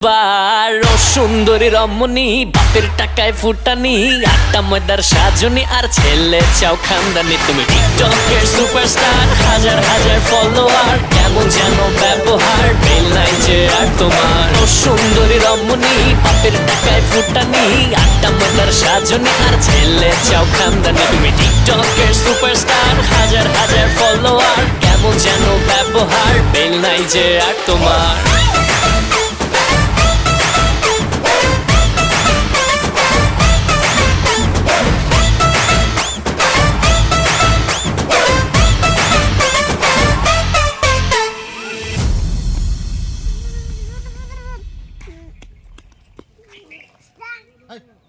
বারো সুন্দরী রমণী বাপের টাকায় ফুটানি আটটা ময়দার সাজনি আর ছেলে চাও খানদানি তুমি টিকটকের সুপারস্টার হাজার হাজার ফলোয়ার কেমন যেন ব্যবহার বেল নাই যে আর তোমার ও সুন্দরী রমণী বাপের টাকায় ফুটানি আটটা ময়দার সাজনি আর ছেলে চাও খানদানি তুমি টিকটকের সুপারস্টার হাজার হাজার ফলোয়ার কেমন যেন ব্যবহার বেল নাই যে আর তোমার Hey.